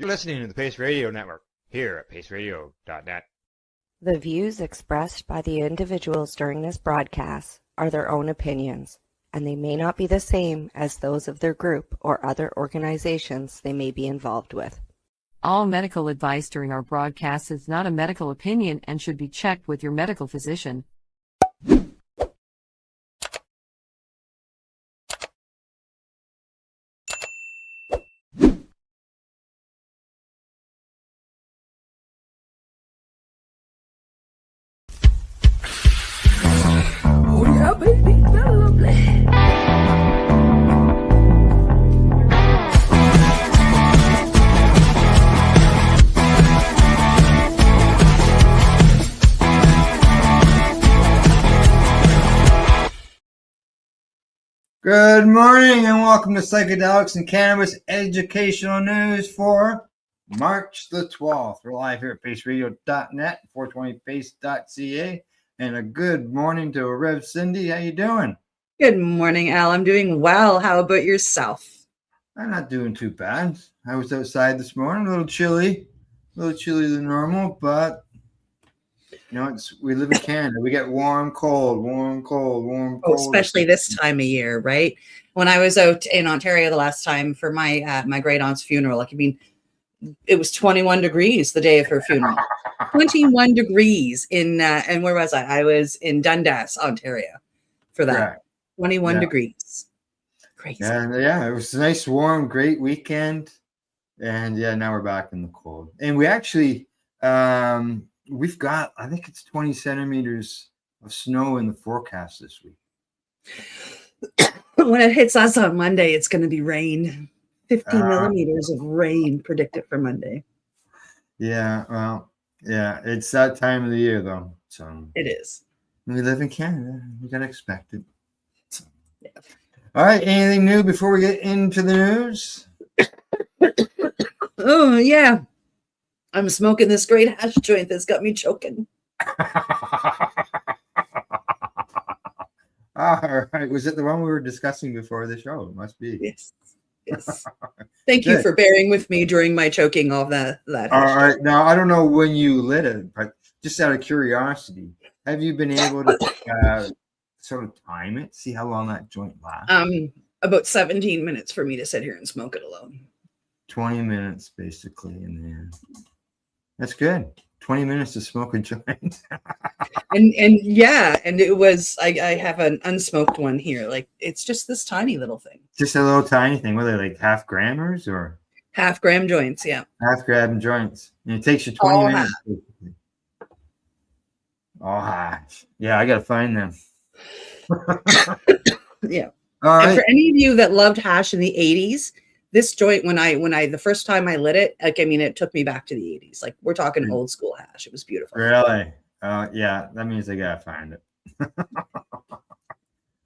You're listening to the Pace Radio Network here at paceradio.net. The views expressed by the individuals during this broadcast are their own opinions, and they may not be the same as those of their group or other organizations they may be involved with. All medical advice during our broadcast is not a medical opinion and should be checked with your medical physician. Oh yeah, baby, that's lovely. Good morning and welcome to Psychedelics and Cannabis Educational News for March the 12th. We're live here at paceradio.net, 420pace.ca, and a good morning to Rev Cindy. How you doing? Good morning, Al. I'm doing well. How about yourself? I'm not doing too bad. I was outside this morning, a little chilly than normal, but you know, we live in Canada. We get warm, cold. Oh, especially this time of year, right? When I was out in Ontario the last time for my my great aunt's funeral, like, I mean, it was 21 degrees the day of her funeral. 21 degrees in and where was I? I was in Dundas, Ontario, for that. Right. 21 degrees. Crazy. And yeah, it was a nice, warm, great weekend. And yeah, now we're back in the cold. And we actually we've got, I think it's 20 centimeters of snow in the forecast this week. When it hits us on Monday, it's going to be rain. 50 millimeters of rain predicted for Monday. Yeah, well, yeah, it's that time of the year, though. So it is. We live in Canada. We got to expect it. So. Yeah. All right, anything new before we get into the news? Oh, yeah. I'm smoking this great hash joint that's got me choking. All right. Was it the one we were discussing before the show? It must be. Yes. Yes. Thank you for bearing with me during my choking of that hash All right. Now, I don't know when you lit it, but just out of curiosity, have you been able to sort of time it? See how long that joint lasts? About 17 minutes for me to sit here and smoke it alone. 20 minutes, basically, in there. That's good. 20 minutes to smoke a joint. and yeah, and it was, I have an unsmoked one here. Like, it's just this tiny little thing. Just a little tiny thing. What are they, like half grammers or? Half gram joints, yeah. Half gram joints. And it takes you 20 minutes. Oh, half. Yeah, I got to find them. Yeah. All right. And for any of you that loved hash in the 80s, this joint, when I the first time I lit it, like, I mean, it took me back to the 80s. Like, we're talking old school hash. It was beautiful. Really? Yeah, that means I gotta find it.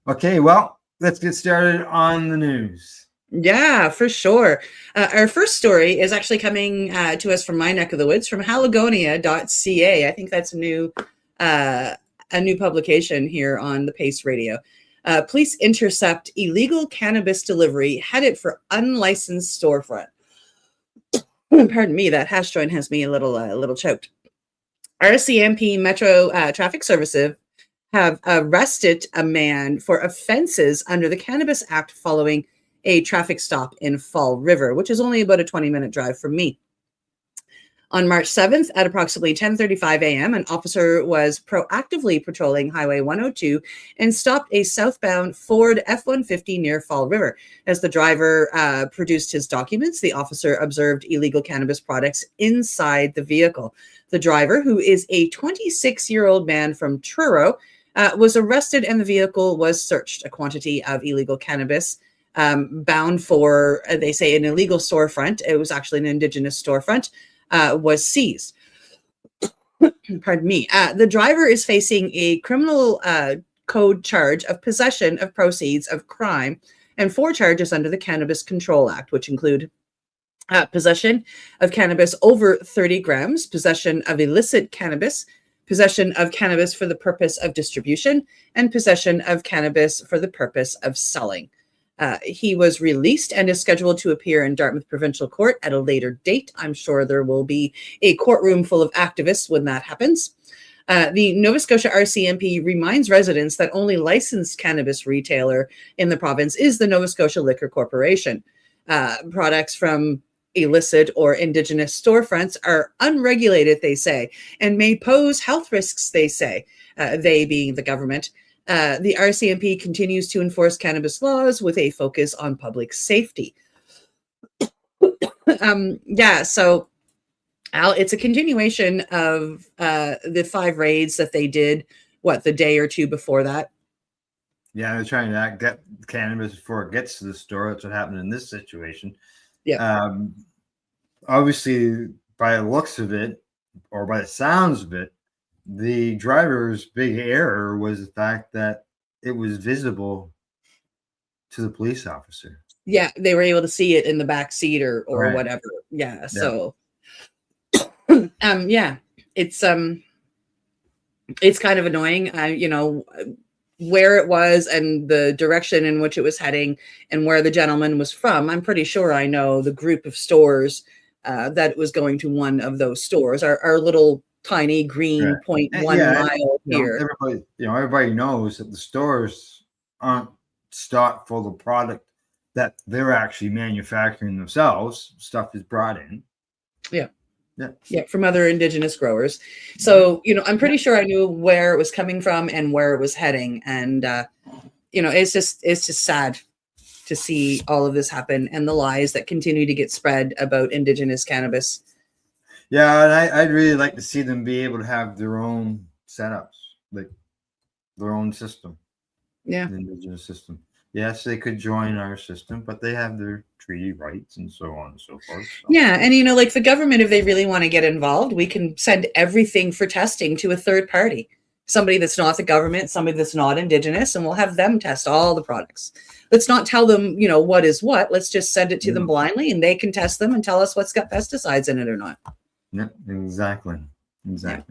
Okay, well, let's get started on the news. Yeah, for sure. Our first story is actually coming to us from my neck of the woods, from halagonia.ca. I think that's a new publication here on the Pace Radio. Police intercept illegal cannabis delivery headed for unlicensed storefront. Pardon me, that hash joint has me a little choked. RCMP Metro Traffic Services have arrested a man for offenses under the Cannabis Act following a traffic stop in Fall River, which is only about a 20-minute drive from me. On March 7th at approximately 10:35 a.m., an officer was proactively patrolling Highway 102 and stopped a southbound Ford F-150 near Fall River. As the driver produced his documents, the officer observed illegal cannabis products inside the vehicle. The driver, who is a 26-year-old man from Truro, was arrested and the vehicle was searched. A quantity of illegal cannabis bound for, they say, an illegal storefront. It was actually an Indigenous storefront. Was seized. Pardon me. The driver is facing a criminal code charge of possession of proceeds of crime and 4 charges under the Cannabis Control Act, which include possession of cannabis over 30 grams, possession of illicit cannabis, possession of cannabis for the purpose of distribution, and possession of cannabis for the purpose of selling. He was released and is scheduled to appear in Dartmouth Provincial Court at a later date. I'm sure there will be a courtroom full of activists when that happens. The Nova Scotia RCMP reminds residents that only licensed cannabis retailer in the province is the Nova Scotia Liquor Corporation. Products from illicit or Indigenous storefronts are unregulated, they say, and may pose health risks, they say, they being the government. The RCMP continues to enforce cannabis laws with a focus on public safety. So Al, it's a continuation of the 5 raids that they did, the day or two before that? Yeah, they're trying to get cannabis before it gets to the store. That's what happened in this situation. Yeah. Obviously, by the looks of it, or by the sounds of it, the driver's big error was the fact that it was visible to the police officer. Yeah, they were able to see it in the back seat or Right. whatever. Yeah, Yeah. so it's kind of annoying, where it was and the direction in which it was heading and where the gentleman was from. I'm pretty sure I know the group of stores that it was going to. One of those stores, our little tiny green Right. 0.1 Yeah, mile here. Everybody knows that the stores aren't stocked full of product that they're actually manufacturing themselves. Stuff is brought in. Yeah, from other Indigenous growers. So, I'm pretty sure I knew where it was coming from and where it was heading. And, it's just sad to see all of this happen and the lies that continue to get spread about Indigenous cannabis. Yeah, and I'd really like to see them be able to have their own setups, like their own system. Yeah. The Indigenous system. Yes, they could join our system, but they have their treaty rights and so on and so forth. So. Yeah. And, like the government, if they really want to get involved, we can send everything for testing to a third party, somebody that's not the government, somebody that's not Indigenous, and we'll have them test all the products. Let's not tell them, what is what. Let's just send it to them blindly and they can test them and tell us what's got pesticides in it or not. Yeah, exactly. Yeah.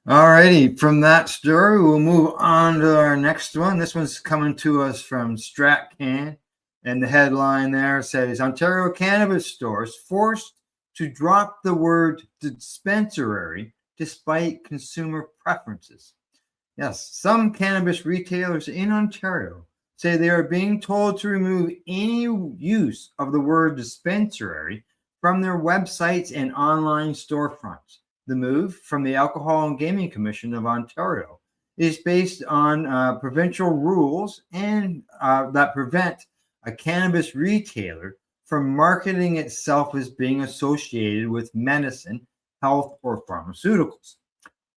All righty. From that story, we'll move on to our next one. This one's coming to us from StratCan, and the headline there says Ontario cannabis stores forced to drop the word dispensary despite consumer preferences. Yes, some cannabis retailers in Ontario say they are being told to remove any use of the word dispensary from their websites and online storefronts. The move from the Alcohol and Gaming Commission of Ontario is based on provincial rules and that prevent a cannabis retailer from marketing itself as being associated with medicine, health, or pharmaceuticals.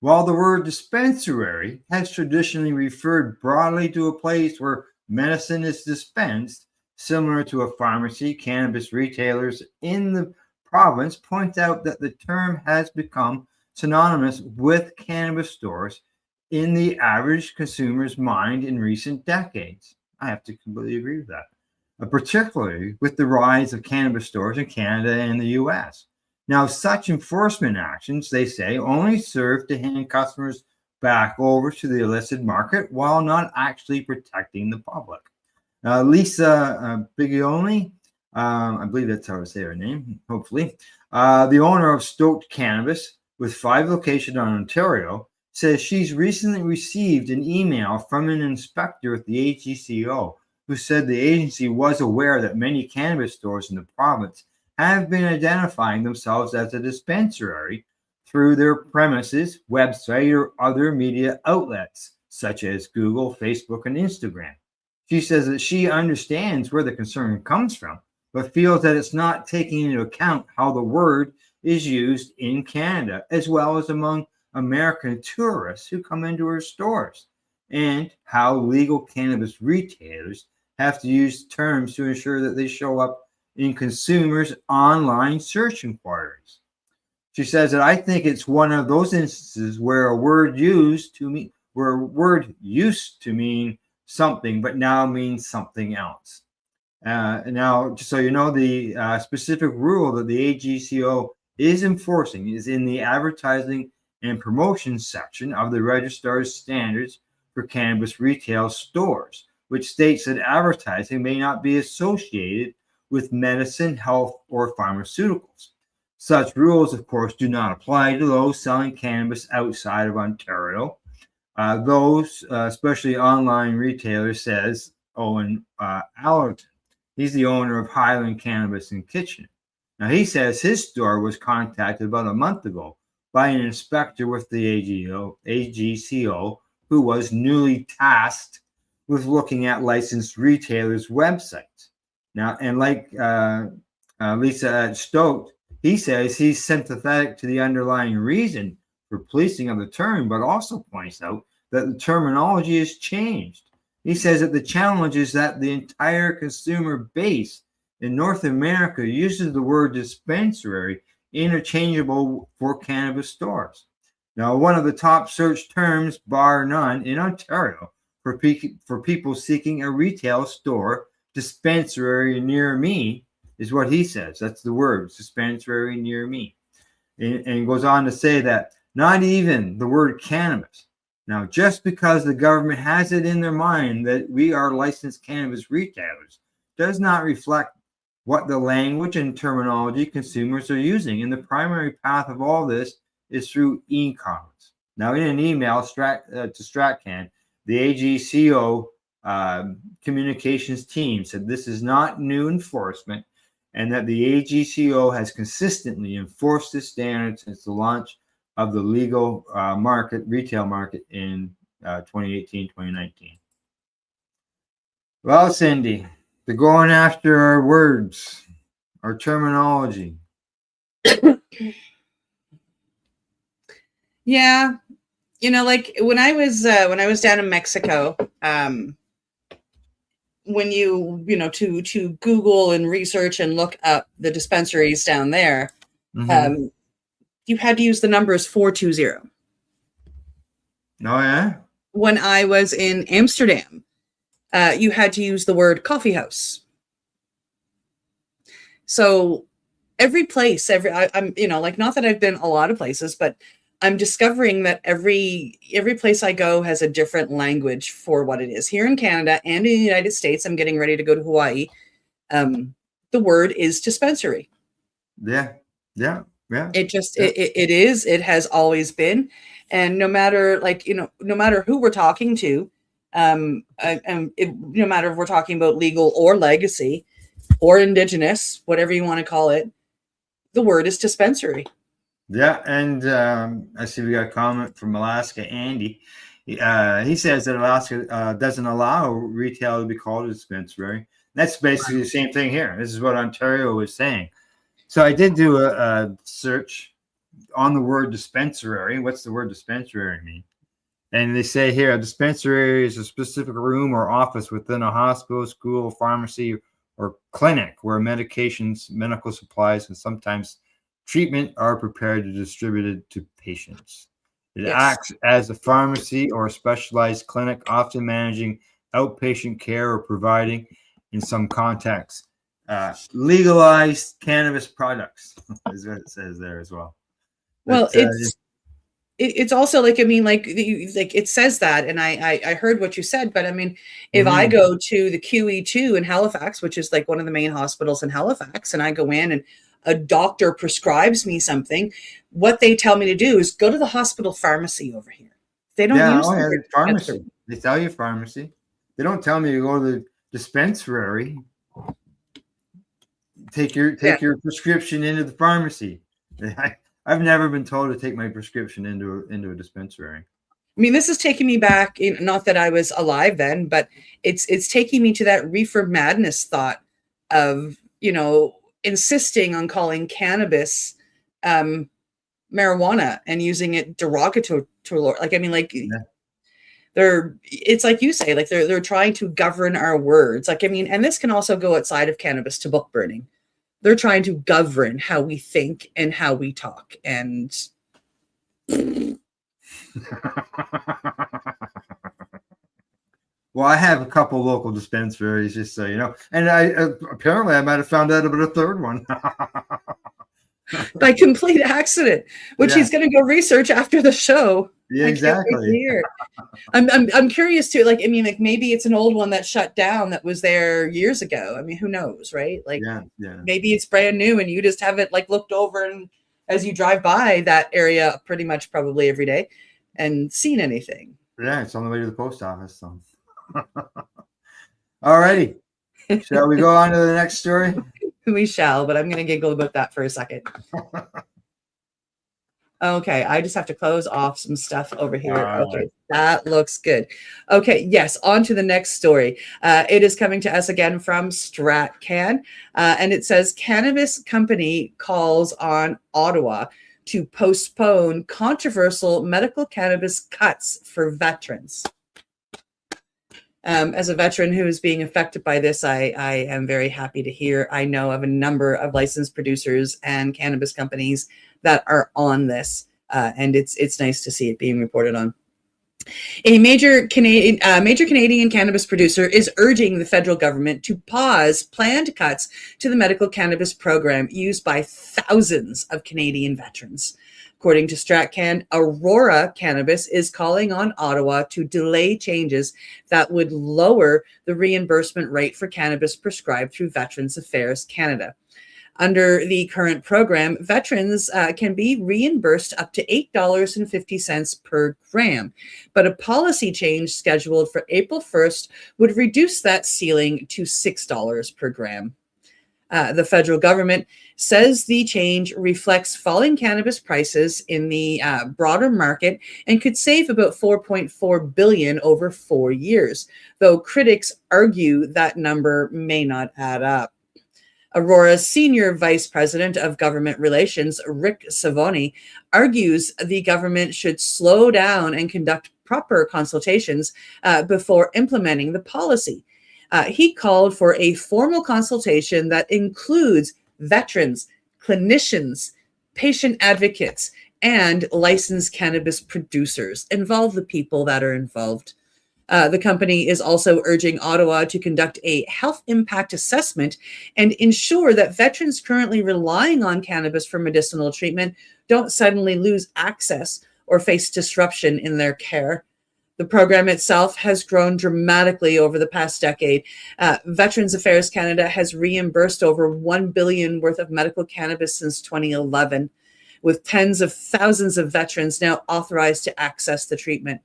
While the word dispensary has traditionally referred broadly to a place where medicine is dispensed, similar to a pharmacy, cannabis retailers in the province point out that the term has become synonymous with cannabis stores in the average consumer's mind in recent decades. I have to completely agree with that, particularly with the rise of cannabis stores in Canada and the US. Now, such enforcement actions, they say, only serve to hand customers back over to the illicit market while not actually protecting the public. Lisa Bigioni, I believe that's how I say her name, hopefully, the owner of Stoked Cannabis with 5 locations in Ontario, says she's recently received an email from an inspector at the AGCO who said the agency was aware that many cannabis stores in the province have been identifying themselves as a dispensary through their premises, website, or other media outlets, such as Google, Facebook, and Instagram. She says that she understands where the concern comes from, but feels that it's not taking into account how the word is used in Canada, as well as among American tourists who come into her stores, and how legal cannabis retailers have to use terms to ensure that they show up in consumers' online search inquiries. She says that I think it's one of those instances where a word used to used to mean something, but now means something else. Now, just so you know, the specific rule that the AGCO is enforcing is in the advertising and promotion section of the Registrar's Standards for Cannabis Retail Stores, which states that advertising may not be associated with medicine, health, or pharmaceuticals. Such rules, of course, do not apply to those selling cannabis outside of Ontario. Those, especially online retailers, says Owen Allerton. He's the owner of Highland Cannabis in Kitchener. Now, he says his store was contacted about a month ago by an inspector with the AGCO, who was newly tasked with looking at licensed retailers' websites. Now, and like Lisa Stokes, he says he's sympathetic to the underlying reason for policing of the term, but also points out that the terminology has changed. He says that the challenge is that the entire consumer base in North America uses the word dispensary interchangeable for cannabis stores. Now, one of the top search terms, bar none, in Ontario for people seeking a retail store dispensary near me is what he says. That's the word, dispensary near me. And goes on to say that not even the word cannabis. Now, just because the government has it in their mind that we are licensed cannabis retailers does not reflect what the language and terminology consumers are using. And the primary path of all this is through e-commerce. Now, in an email to StratCan, the AGCO communications team said this is not new enforcement and that the AGCO has consistently enforced this standard since the launch of the legal retail market in 2018, 2019. Well, Cindy, they're going after our words, our terminology. Yeah, like when I was down in Mexico, when you to Google and research and look up the dispensaries down there, you had to use the numbers 420. Oh yeah. When I was in Amsterdam, you had to use the word coffee house. So every place, I'm like, not that I've been a lot of places, but I'm discovering that every place I go has a different language for what it is. Here in Canada and in the United States, I'm getting ready to go to Hawaii. The word is dispensary. Yeah. It has always been. And no matter no matter who we're talking to, no matter if we're talking about legal or legacy or indigenous, whatever you want to call it, the word is dispensary. Yeah, and I see we got a comment from Alaska, Andy. He says that Alaska doesn't allow retail to be called a dispensary. That's basically the same thing here. This is what Ontario is saying. So I did do a search on the word dispensary. What's the word dispensary mean? And they say here, a dispensary is a specific room or office within a hospital, school, pharmacy, or clinic where medications, medical supplies, and sometimes treatment are prepared and distributed to patients. It acts as a pharmacy or a specialized clinic, often managing outpatient care or providing, in some contexts, legalized cannabis products, is what it says there as well. Well, it's also like, it says that, and I heard what you said, but I mean, if I go to the QE2 in Halifax, which is like one of the main hospitals in Halifax, and I go in and a doctor prescribes me something, what they tell me to do is go to the hospital pharmacy over here. They don't use the pharmacy. They tell you pharmacy. They don't tell me to go to the dispensary. Take your prescription into the pharmacy. I've never been told to take my prescription into a dispensary. I mean, this is taking me back, not that I was alive then, but it's taking me to that reefer madness thought of, insisting on calling cannabis marijuana and using it derogatory. It's like you say, like they're trying to govern our words. And this can also go outside of cannabis to book burning. They're trying to govern how we think and how we talk. And well, I have a couple local dispensaries, just so you know. And I might have found out about a third one. By complete accident, which he's going to go research after the show. Yeah, I can't wait to exactly. hear. I'm curious too. Like, I mean, like maybe it's an old one that shut down that was there years ago. I mean, who knows, right? Like Yeah, yeah. maybe it's brand new and you just haven't like looked over and as you drive by that area pretty much probably every day and seen anything. Yeah, it's on the way to the post office. So. All righty. Shall we go on to the next story? We shall, but I'm going to giggle about that for a second. Okay, I just have to close off some stuff over here. Okay, that looks good. Okay, yes, on to the next story. It is coming to us again from StratCan, and it says cannabis company calls on Ottawa to postpone controversial medical cannabis cuts for veterans. As a veteran who is being affected by this, I am very happy to hear. I know of a number of licensed producers and cannabis companies that are on this, and it's nice to see it being reported on. A major Canadian cannabis producer is urging the federal government to pause planned cuts to the medical cannabis program used by thousands of Canadian veterans. According to StratCan, Aurora Cannabis is calling on Ottawa to delay changes that would lower the reimbursement rate for cannabis prescribed through Veterans Affairs Canada. Under the current program, veterans can be reimbursed up to $8.50 per gram, but a policy change scheduled for April 1st would reduce that ceiling to $6 per gram. The federal government says the change reflects falling cannabis prices in the broader market and could save about $4.4 billion over 4 years, though critics argue that number may not add up. Aurora's senior vice president of government relations, Rick Savoni, argues the government should slow down and conduct proper consultations before implementing the policy. He called for a formal consultation that includes veterans, clinicians, patient advocates, and licensed cannabis producers. Involve the people that are involved. The company is also urging Ottawa to conduct a health impact assessment and ensure that veterans currently relying on cannabis for medicinal treatment don't suddenly lose access or face disruption in their care. The program itself has grown dramatically over the past decade. Veterans Affairs Canada has reimbursed over $1 billion worth of medical cannabis since 2011, with tens of thousands of veterans now authorized to access the treatment.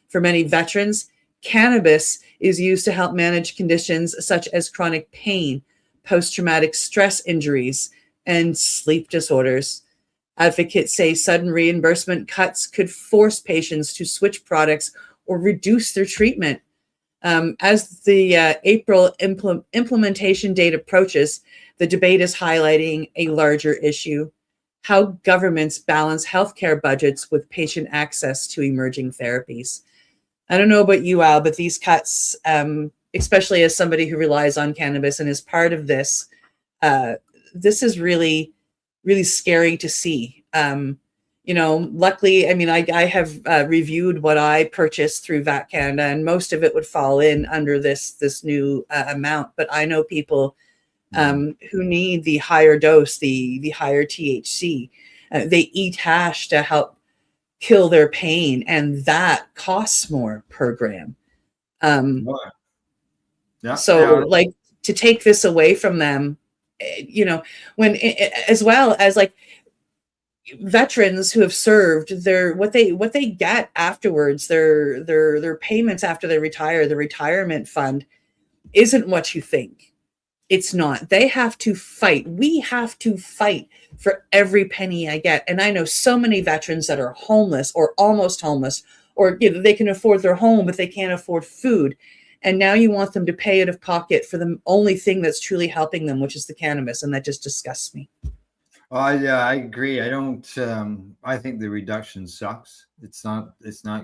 For many veterans, cannabis is used to help manage conditions such as chronic pain, post-traumatic stress injuries, and sleep disorders. Advocates say sudden reimbursement cuts could force patients to switch products or reduce their treatment. As the April implementation date approaches, the debate is highlighting a larger issue: how governments balance healthcare budgets with patient access to emerging therapies. I don't know about you, Al, but these cuts, especially as somebody who relies on cannabis and is part of this, this is really, really scary to see. Luckily, I mean, I have reviewed what I purchased through VAT Canada, and most of it would fall in under this new amount. But I know people who need the higher dose, the higher THC. They eat hash to help kill their pain, and that costs more per gram. Like to take this away from them, when as well as like veterans who have served, what they get afterwards, their payments after they retire, the retirement fund isn't what you think. It's not. They have to fight. We have to fight for every penny I get. And I know so many veterans that are homeless or almost homeless, or they can afford their home, but they can't afford food. And now you want them to pay out of pocket for the only thing that's truly helping them, which is the cannabis. And that just disgusts me. I agree. I don't. I think the reduction sucks. It's not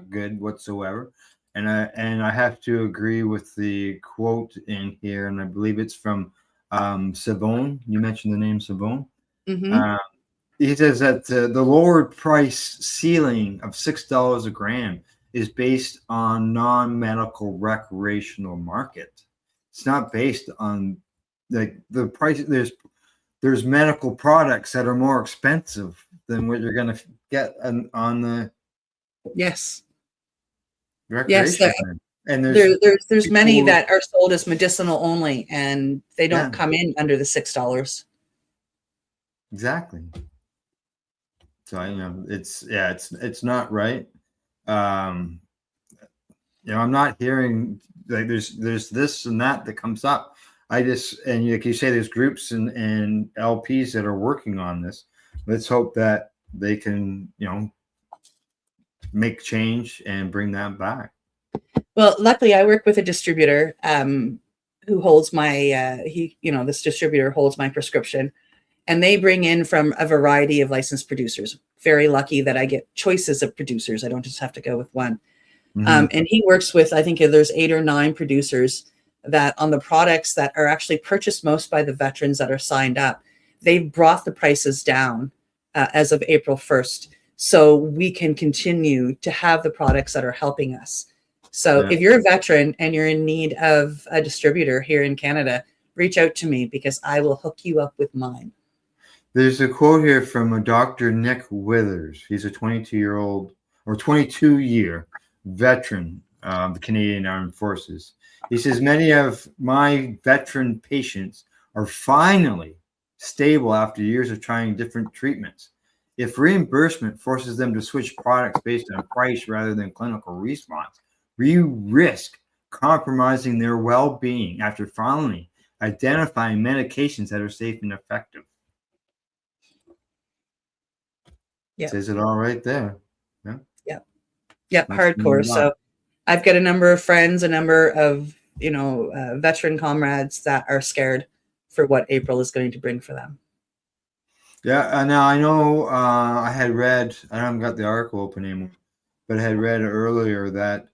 good whatsoever. And I have to agree with the quote in here, and I believe it's from Savone. You mentioned the name Savone. Mm-hmm. He says that the lower price ceiling of $6 a gram is based on non-medical recreational market. It's not based on the price. There's medical products that are more expensive than what you're going to get on the Yes. Recreational. And There's many people- that are sold as medicinal only, and they don't Yeah. come in under the $6. Exactly. So it's not right. I'm not hearing like there's this and that comes up. And like you say, there's groups and LPs that are working on this. Let's hope that they can, make change and bring that back. Well, luckily, I work with a distributor who holds my this distributor holds my prescription, and they bring in from a variety of licensed producers. Very lucky that I get choices of producers. I don't just have to go with one. Mhm. And he works with, I think there's 8 or 9 producers that on the products that are actually purchased most by the veterans that are signed up, they've brought the prices down as of April 1st. So we can continue to have the products that are helping us. So if you're a veteran and you're in need of a distributor here in Canada, reach out to me because I will hook you up with mine. There's a quote here from a Dr. Nick Withers. He's a 22-year veteran of the Canadian Armed Forces. He says, many of my veteran patients are finally stable after years of trying different treatments. If reimbursement forces them to switch products based on price rather than clinical response, we risk compromising their well-being after finally identifying medications that are safe and effective. Yeah. Says it all right there. Yep, hardcore. So I've got a number of friends, a number of, veteran comrades that are scared for what April is going to bring for them. Yeah, now I know I had read, I haven't got the article open anymore, but I had read earlier that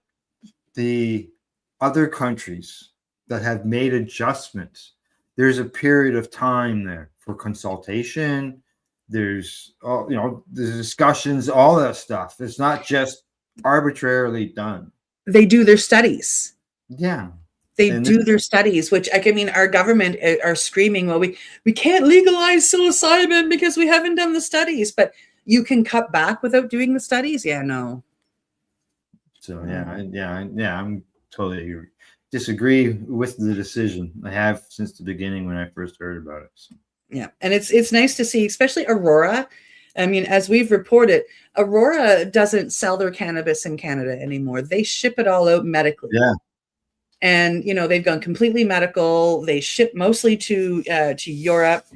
the other countries that have made adjustments, there's a period of time there for consultation. There's, the discussions, all that stuff. It's not just arbitrarily done. They do their studies. Yeah. They do their studies, which I mean, our government are screaming, well, we can't legalize psilocybin because we haven't done the studies, but you can cut back without doing the studies. Yeah, no. So I'm totally disagree with the decision. I have since the beginning when I first heard about it. So. Yeah, and it's nice to see, especially Aurora. I mean, as we've reported, Aurora doesn't sell their cannabis in Canada anymore. They ship it all out medically. Yeah. And, they've gone completely medical. They ship mostly to Europe.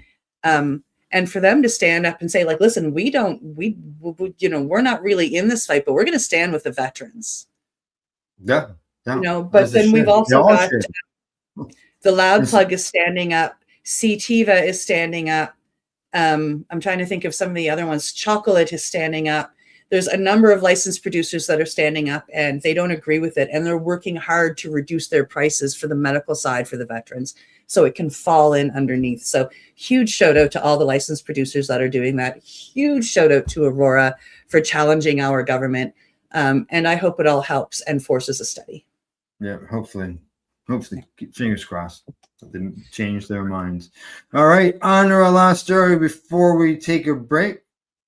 And for them to stand up and say, like, listen, we're not really in this fight, but we're going to stand with the veterans. Yeah. But then we've also got the Loud Plug is standing up. Sativa is standing up. I'm trying to think of some of the other ones. Chocolate is standing up. There's a number of licensed producers that are standing up and they don't agree with it. And they're working hard to reduce their prices for the medical side for the veterans so it can fall in underneath. So huge shout out to all the licensed producers that are doing that. Huge shout out to Aurora for challenging our government. And I hope it all helps and forces a study. Yeah, hopefully, keep fingers crossed. They change their minds. All right, on to our last story before we take a break.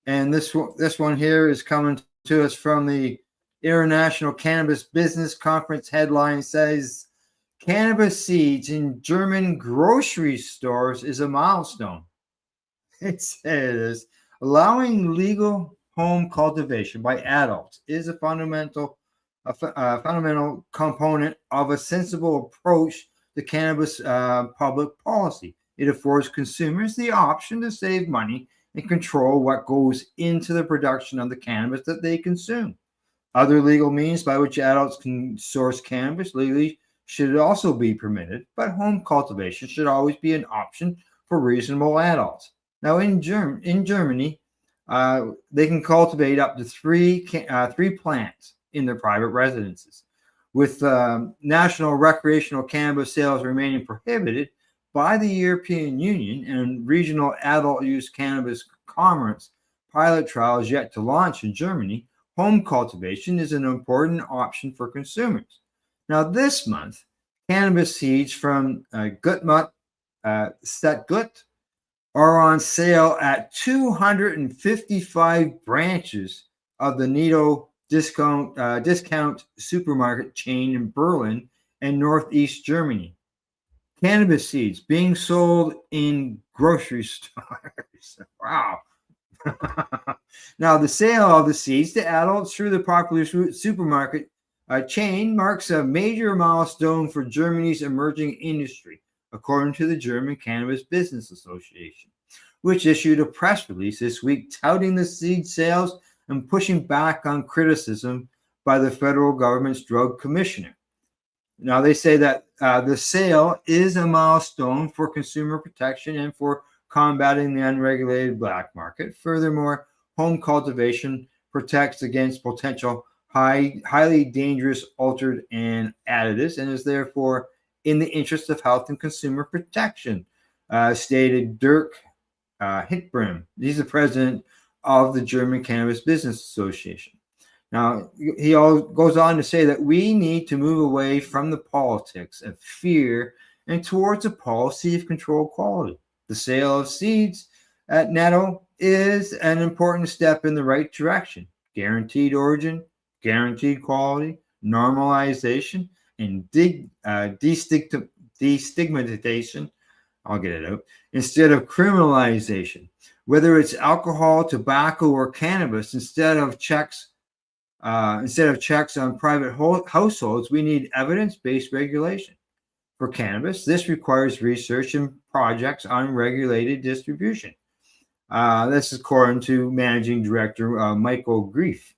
And this one here is coming to us from the International Cannabis Business Conference. Headline says, cannabis seeds in German grocery stores is a milestone. It says, allowing legal home cultivation by adults is a fundamental component of a sensible approach to cannabis public policy. It affords consumers the option to save money and control what goes into the production of the cannabis that they consume. Other legal means by which adults can source cannabis legally should also be permitted, but home cultivation should always be an option for reasonable adults. Now, in Germany, they can cultivate up to three plants in their private residences. With national recreational cannabis sales remaining prohibited by the European Union and regional adult use cannabis commerce pilot trials yet to launch in Germany, home cultivation is an important option for consumers. Now, this month, cannabis seeds from Gutmut Stadtgut are on sale at 255 branches of the Nido discount supermarket chain in Berlin and Northeast Germany. Cannabis seeds being sold in grocery stores. Wow. Now, the sale of the seeds to adults through the popular supermarket chain marks a major milestone for Germany's emerging industry, according to the German Cannabis Business Association, which issued a press release this week touting the seed sales and pushing back on criticism by the federal government's drug commissioner. Now, they say that the sale is a milestone for consumer protection and for combating the unregulated black market. Furthermore, home cultivation protects against potential highly dangerous altered and additives and is therefore in the interest of health and consumer protection, stated Dirk Hickbrim. He's the president of the German Cannabis Business Association. Now, he goes on to say that we need to move away from the politics of fear and towards a policy of controlled quality. The sale of seeds at Netto is an important step in the right direction. Guaranteed origin, guaranteed quality, normalization, and destigmatization, I'll get it out, instead of criminalization. Whether it's alcohol, tobacco, or cannabis, instead of checks on private households, we need evidence-based regulation. For cannabis, this requires research and projects on regulated distribution. This is according to Managing Director Michael Griff.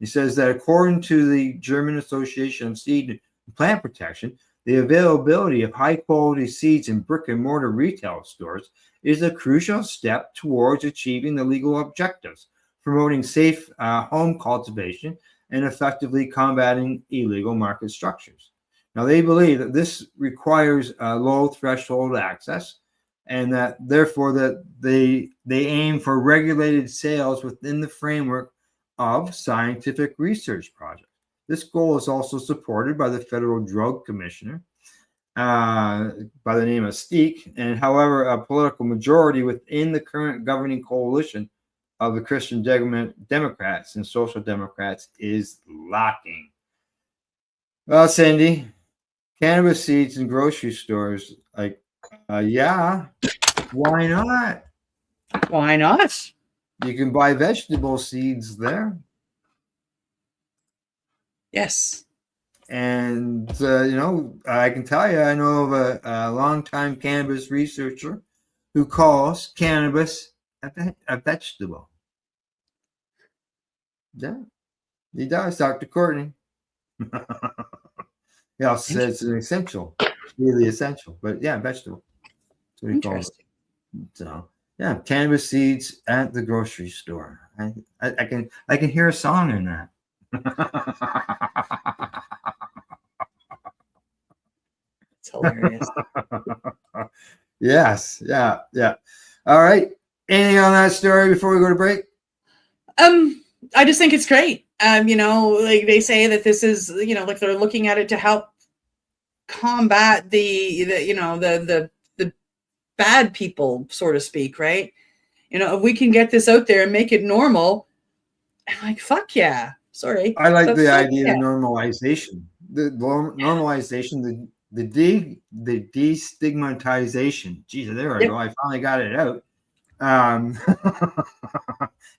He says that according to the German Association of Seed and Plant Protection, the availability of high-quality seeds in brick-and-mortar retail stores is a crucial step towards achieving the legal objectives, promoting safe home cultivation, and effectively combating illegal market structures. Now, they believe that this requires low threshold access, and that therefore that they aim for regulated sales within the framework of scientific research projects. This goal is also supported by the Federal Drug Commissioner by the name of Steek, and however, a political majority within the current governing coalition of the Christian Democrats and Social Democrats is lacking. Well, Cindy, cannabis seeds in grocery stores, yeah, why not? Why not? You can buy vegetable seeds there. Yes. And, I can tell you, I know of a longtime cannabis researcher who calls cannabis a vegetable. Yeah, he does, Dr. Courtney. He also says it's an essential, really essential, but yeah, vegetable. That's what he calls it. So, yeah, cannabis seeds at the grocery store. I can hear a song in that. It's hilarious. Yes, yeah. All right. Anything on that story before we go to break? I just think it's great. Like they say that this is, like they're looking at it to help combat the bad people, so to speak, right? If we can get this out there and make it normal, I'm like, fuck yeah. Sorry. I like the idea of normalization. The normalization, the destigmatization. Jeez, there I go. I finally got it out.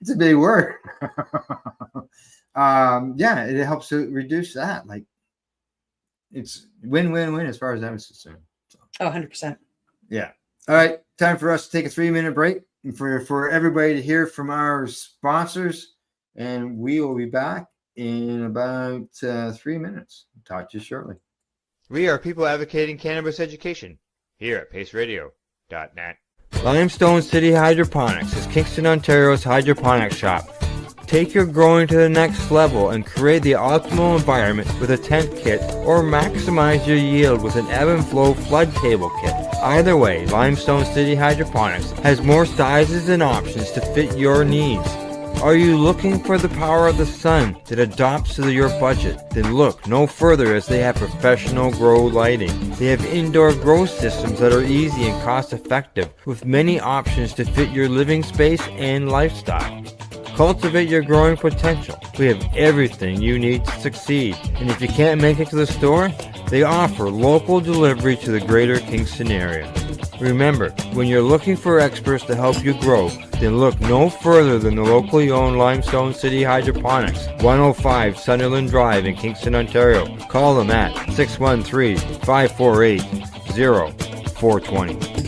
It's a big word. It helps to reduce that. Like, it's win-win-win as far as I was concerned. So. 100%. Yeah. All right. Time for us to take a 3-minute break and for everybody to hear from our sponsors. And we will be back in about 3 minutes. Talk to you shortly. We are people advocating cannabis education here at paceradio.net. Limestone City Hydroponics is Kingston, Ontario's hydroponics shop. Take your growing to the next level and create the optimal environment with a tent kit, or maximize your yield with an ebb and flow flood table kit. Either way, Limestone City Hydroponics has more sizes and options to fit your needs. Are you looking for the power of the sun that adapts to your budget? Then look no further, as they have professional grow lighting. They have indoor grow systems that are easy and cost effective, with many options to fit your living space and lifestyle. Cultivate your growing potential. We have everything you need to succeed. And if you can't make it to the store, they offer local delivery to the greater Kingston area. Remember, when you're looking for experts to help you grow, then look no further than the locally owned Limestone City Hydroponics, 105 Sunderland Drive in Kingston, Ontario. Call them at 613-548-0420.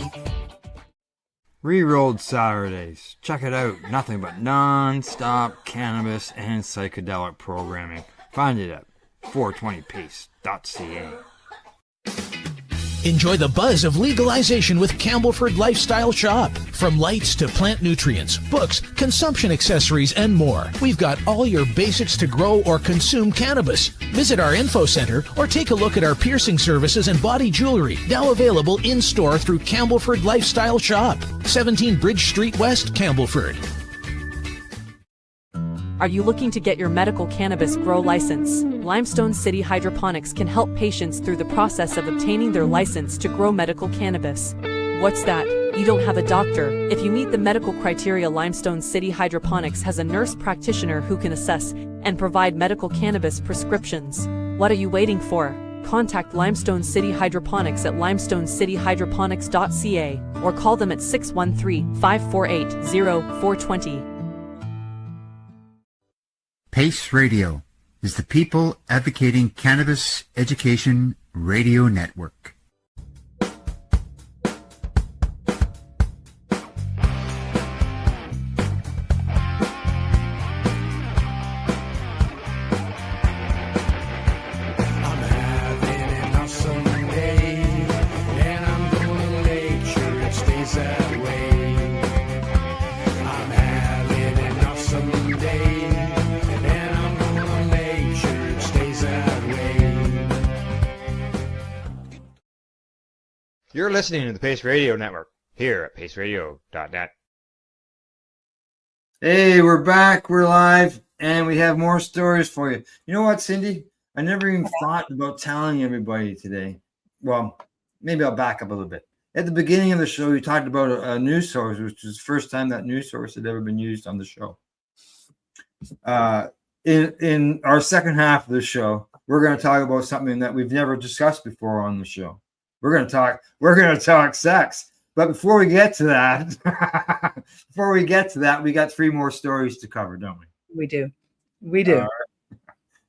Rerolled Saturdays. Check it out. Nothing but non-stop cannabis and psychedelic programming. Find it at 420pace.ca. Enjoy the buzz of legalization with Campbellford Lifestyle Shop. From lights to plant nutrients, books, consumption accessories, and more. We've got all your basics to grow or consume cannabis. Visit our info center or take a look at our piercing services and body jewelry, now available in-store through Campbellford Lifestyle Shop, 17 Bridge Street West, Campbellford. Are you looking to get your medical cannabis grow license? Limestone City Hydroponics can help patients through the process of obtaining their license to grow medical cannabis. What's that? You don't have a doctor. If you meet the medical criteria, Limestone City Hydroponics has a nurse practitioner who can assess and provide medical cannabis prescriptions. What are you waiting for? Contact Limestone City Hydroponics at limestonecityhydroponics.ca or call them at 613-548-0420. PACE Radio is the People Advocating Cannabis Education Radio Network. You're listening to the Pace Radio Network here at paceradio.net. Hey, we're back, we're live, and we have more stories for you. You know what, Cindy? I never even thought about telling everybody today. Well, maybe I'll back up a little bit. At the beginning of the show, you talked about a news source, which was the first time that news source had ever been used on the show. In our second half of the show, we're going to talk about something that we've never discussed before on the show. We're going to talk sex. But before we get to that, we got three more stories to cover, don't we? We do.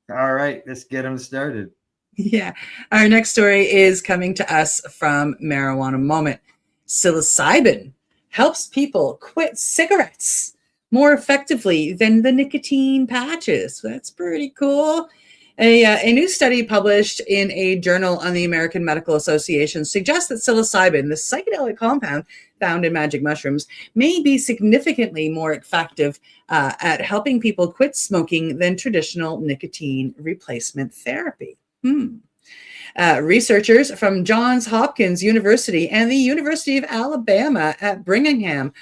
All right, let's get them started. Yeah. Our next story is coming to us from Marijuana Moment. Psilocybin helps people quit cigarettes more effectively than the nicotine patches. That's pretty cool. A new study published in a journal on the American Medical Association suggests that psilocybin, the psychedelic compound found in magic mushrooms, may be significantly more effective at helping people quit smoking than traditional nicotine replacement therapy. Researchers from Johns Hopkins University and the University of Alabama at Birmingham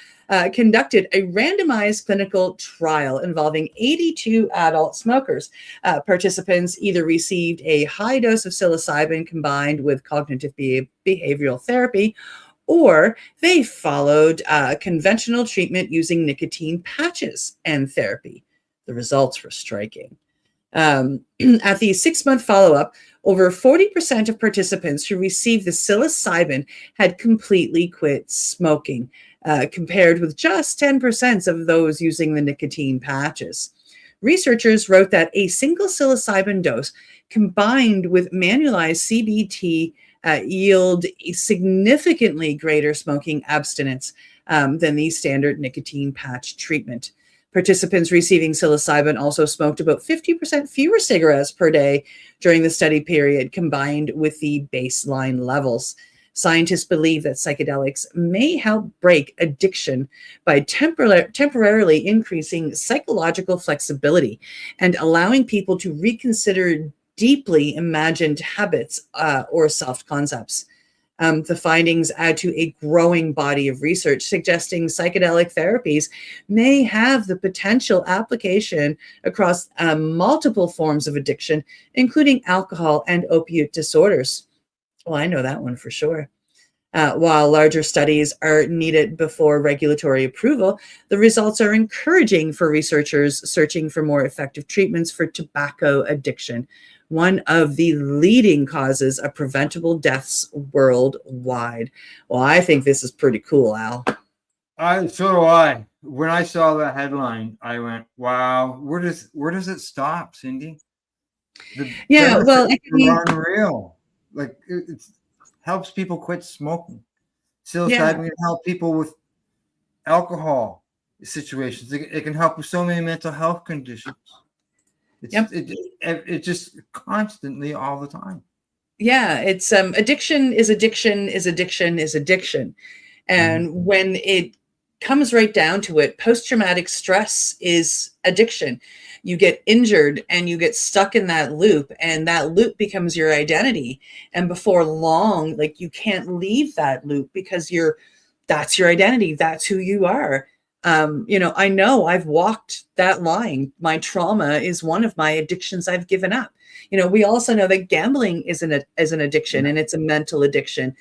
conducted a randomized clinical trial involving 82 adult smokers. Participants either received a high dose of psilocybin combined with cognitive behavioral therapy, or they followed conventional treatment using nicotine patches and therapy. The results were striking. At the 6-month follow-up, over 40% of participants who received the psilocybin had completely quit smoking, compared with just 10% of those using the nicotine patches. Researchers wrote that a single psilocybin dose combined with manualized CBT yield a significantly greater smoking abstinence than the standard nicotine patch treatment. Participants receiving psilocybin also smoked about 50% fewer cigarettes per day during the study period, combined with the baseline levels. Scientists believe that psychedelics may help break addiction by temporarily increasing psychological flexibility and allowing people to reconsider deeply imagined habits or self-concepts. The findings add to a growing body of research suggesting psychedelic therapies may have the potential application across multiple forms of addiction, including alcohol and opiate disorders. Well, I know that one for sure. While larger studies are needed before regulatory approval, the results are encouraging for researchers searching for more effective treatments for tobacco addiction, one of the leading causes of preventable deaths worldwide. Well, I think this is pretty cool, Al. So do I. When I saw that headline, I went, "Wow, where does it stop, Cindy?" Yeah, well, I mean, are unreal. Like it helps people quit smoking. Psilocybin can help people with alcohol situations. It can help with so many mental health conditions. It just constantly all the time. Yeah, it's addiction is addiction is addiction is addiction. And when it comes right down to it, post-traumatic stress is addiction. You get injured and you get stuck in that loop, and that loop becomes your identity. And before long, like, you can't leave that loop because that's your identity. That's who you are. I know I've walked that line. My trauma is one of my addictions I've given up. We also know that gambling is an addiction, and it's a mental addiction.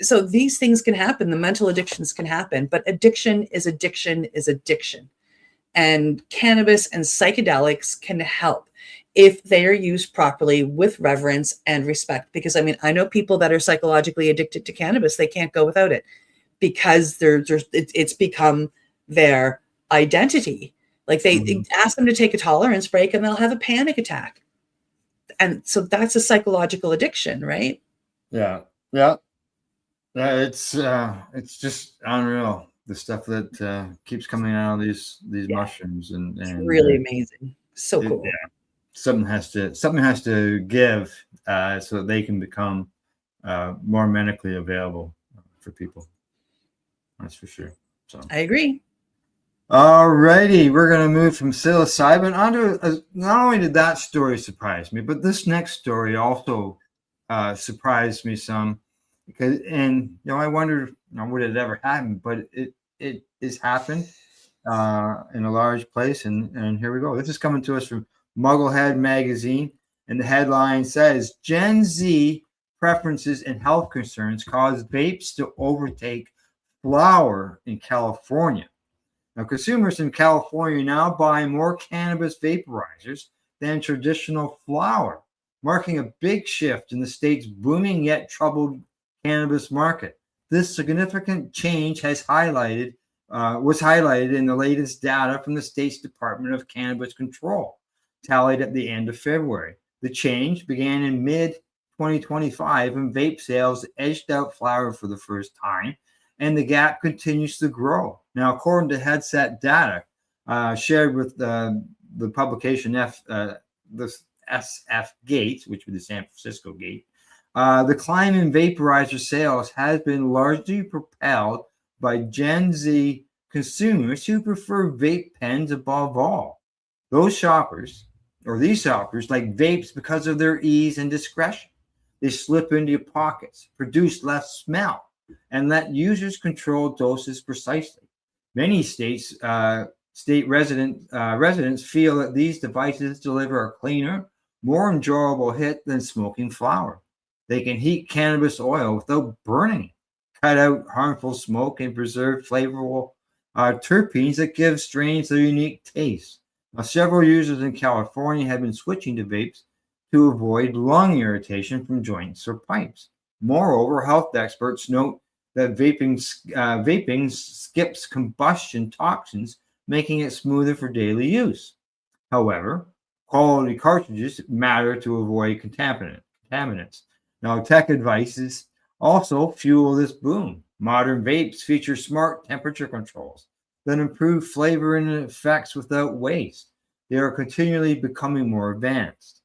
So these things can happen. The mental addictions can happen, but addiction is addiction is addiction. And cannabis and psychedelics can help if they are used properly with reverence and respect. Because I know people that are psychologically addicted to cannabis, they can't go without it because it's become their identity. Like they ask them to take a tolerance break and they'll have a panic attack. And so that's a psychological addiction, right? Yeah. It's just unreal, the stuff that keeps coming out of these mushrooms, and it's really amazing. So cool. Something has to give so that they can become more medically available for people. That's for sure. So I agree. Alrighty, we're gonna move from psilocybin onto not only did that story surprise me, but this next story also surprised me some. Because I wondered, would it ever happen? But it has happened in a large place, and here we go. This is coming to us from Mugglehead magazine, and the headline says Gen Z preferences and health concerns cause vapes to overtake flower in California. Now, consumers in California now buy more cannabis vaporizers than traditional flower, marking a big shift in the state's booming yet troubled cannabis market. This significant change was highlighted in the latest data from the state's Department of Cannabis Control, tallied at the end of February. The change began in mid-2025 when vape sales edged out flower for the first time, and the gap continues to grow. Now, according to Headset data shared with the publication the SF Gate, which was the San Francisco Gate, the climb in vaporizer sales has been largely propelled by Gen Z consumers who prefer vape pens above all. These shoppers like vapes because of their ease and discretion. They slip into your pockets, produce less smell, and let users control doses precisely. Many state residents feel that these devices deliver a cleaner, more enjoyable hit than smoking flower. They can heat cannabis oil without burning it, cut out harmful smoke, and preserve flavorful terpenes that give strains their unique taste. Now, several users in California have been switching to vapes to avoid lung irritation from joints or pipes. Moreover, health experts note that vaping skips combustion toxins, making it smoother for daily use. However, quality cartridges matter to avoid contaminants. Now, tech devices also fuel this boom. Modern vapes feature smart temperature controls that improve flavor and effects without waste. They are continually becoming more advanced.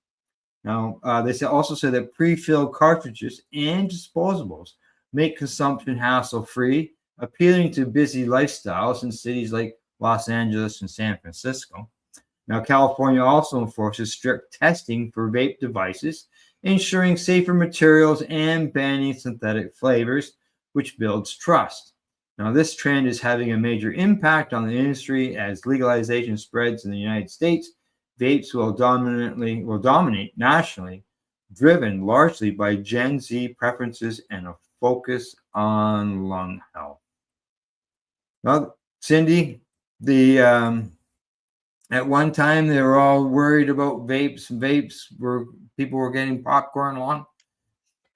Now, they also say that pre-filled cartridges and disposables make consumption hassle-free, appealing to busy lifestyles in cities like Los Angeles and San Francisco. Now, California also enforces strict testing for vape devices, ensuring safer materials and banning synthetic flavors, which builds trust. Now, this trend is having a major impact on the industry as legalization spreads in the United States. Vapes will dominate nationally, driven largely by Gen Z preferences and focus on lung health. Well, Cindy, the at one time they were all worried about vapes. People were getting popcorn lung.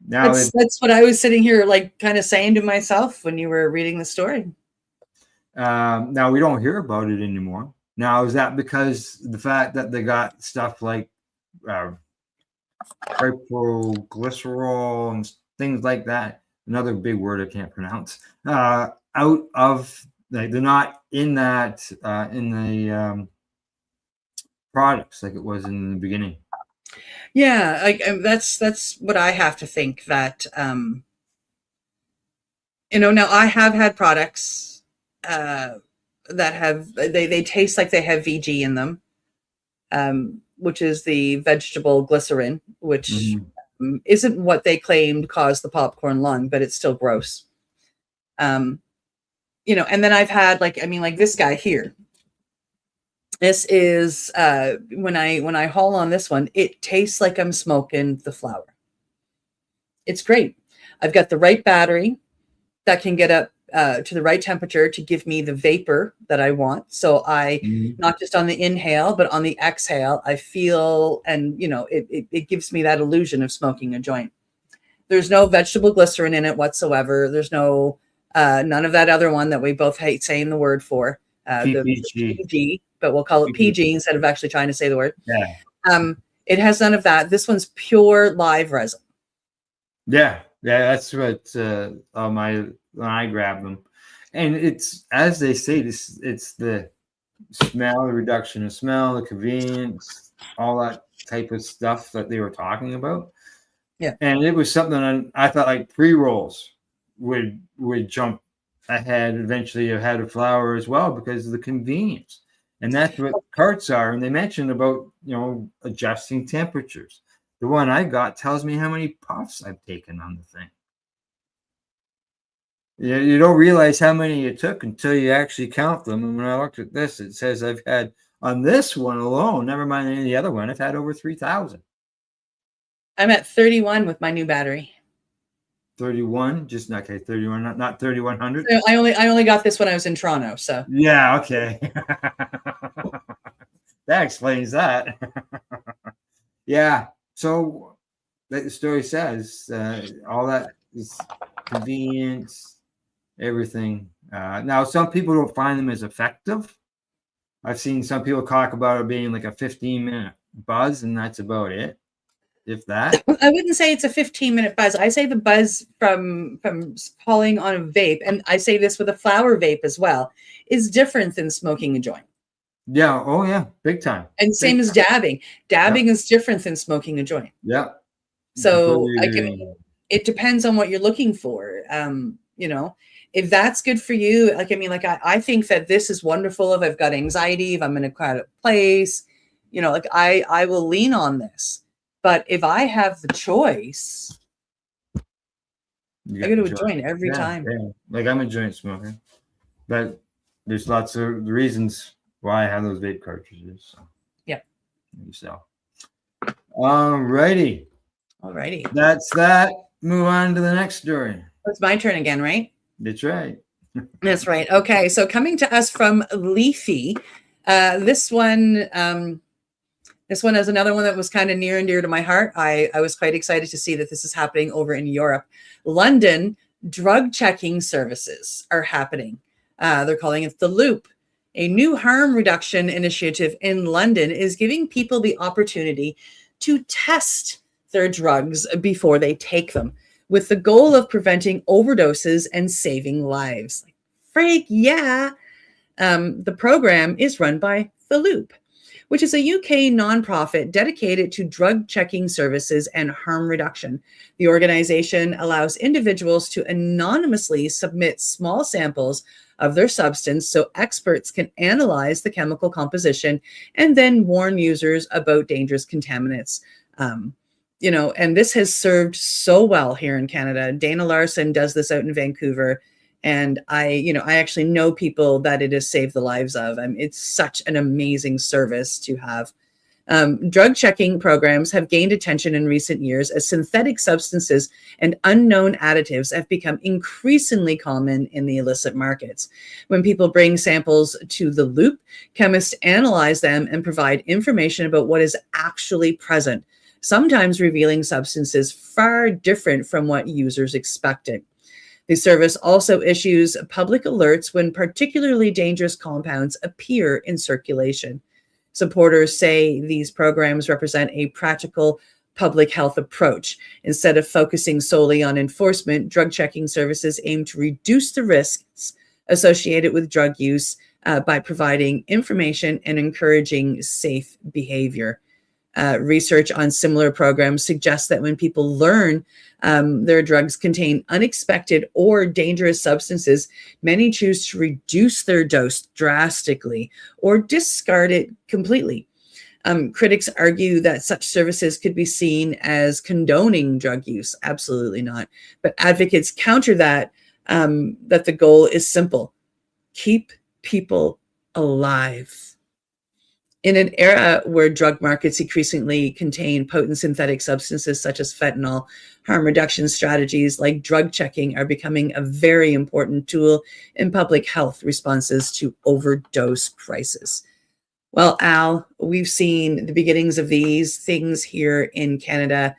Now that's what I was sitting here like kind of saying to myself when you were reading the story. Now we don't hear about it anymore. Now, is that because the fact that they got stuff like hypoglycerol and things like that, another big word I can't pronounce, out of, they're not in that in the products like it was in the beginning? Yeah, like that's what I have to think, that now I have had products that have they taste like they have VG in them, which is the vegetable glycerin, which isn't what they claimed caused the popcorn lung, but it's still gross. And then I've had like this guy here. This is when I haul on this one, it tastes like I'm smoking the flower. It's great. I've got the right battery that can get up to the right temperature to give me the vapor that I want. So I, not just on the inhale, but on the exhale, I feel, and it gives me that illusion of smoking a joint. There's no vegetable glycerin in it whatsoever. There's no, none of that other one that we both hate saying the word for, the PG, but we'll call it PG instead of actually trying to say the word. Yeah. It has none of that. This one's pure live resin. Yeah. That's what when I grab them, and it's, as they say, it's the smell, the reduction of smell, the convenience, all that type of stuff that they were talking about. Yeah. And it was something I thought like pre-rolls would jump ahead, eventually ahead of flower as well, because of the convenience. And that's what carts are. And they mentioned about, adjusting temperatures. The one I got tells me how many puffs I've taken on the thing. You don't realize how many you took until you actually count them. And when I looked at this, it says I've had, on this one alone, never mind any of the other one, I've had over 3,000. I'm at 31 with my new battery. 31, just okay, 31, not 3,100. I only got this when I was in Toronto, so yeah, okay. That explains that. Yeah, so like the story says, all that is convenience, everything. Now, some people don't find them as effective. I've seen some people talk about it being like a 15-minute buzz, and that's about it, if that. I wouldn't say it's a 15-minute buzz. I say the buzz from pulling on a vape, and I say this with a flower vape as well, is different than smoking a joint. Yeah. Oh, yeah. Big time. And same as dabbing. Dabbing is different than smoking a joint. Yeah. So it depends on what you're looking for. If that's good for you, I think that this is wonderful. If I've got anxiety, if I'm in a crowded place, I will lean on this. But if I have the choice, I go to a joint every time. Yeah. Like, I'm a joint smoker, but there's lots of reasons why I have those vape cartridges. So. Yeah. So, alrighty. That's that. Move on to the next story. It's my turn again, right? That's right. That's right. Okay. So coming to us from Leafy, this one is another one that was kind of near and dear to my heart. I was quite excited to see that this is happening over in Europe. London drug checking services are happening. They're calling it The Loop. A new harm reduction initiative in London is giving people the opportunity to test their drugs before they take them, with the goal of preventing overdoses and saving lives. Freak, yeah. The program is run by The Loop, which is a UK nonprofit dedicated to drug checking services and harm reduction. The organization allows individuals to anonymously submit small samples of their substance so experts can analyze the chemical composition and then warn users about dangerous contaminants. And this has served so well here in Canada. Dana Larson does this out in Vancouver. And I actually know people that it has saved the lives of. It's such an amazing service to have. Drug checking programs have gained attention in recent years as synthetic substances and unknown additives have become increasingly common in the illicit markets. When people bring samples to the loop, chemists analyze them and provide information about what is actually present, sometimes revealing substances far different from what users expected. The service also issues public alerts when particularly dangerous compounds appear in circulation. Supporters say these programs represent a practical public health approach. Instead of focusing solely on enforcement, drug checking services aim to reduce the risks associated with drug use by providing information and encouraging safe behavior. Research on similar programs suggests that when people learn their drugs contain unexpected or dangerous substances, many choose to reduce their dose drastically or discard it completely. Critics argue that such services could be seen as condoning drug use. Absolutely not. But advocates counter that the goal is simple: keep people alive. In an era where drug markets increasingly contain potent synthetic substances such as fentanyl, harm reduction strategies like drug checking are becoming a very important tool in public health responses to overdose crisis. Well, Al, we've seen the beginnings of these things here in Canada,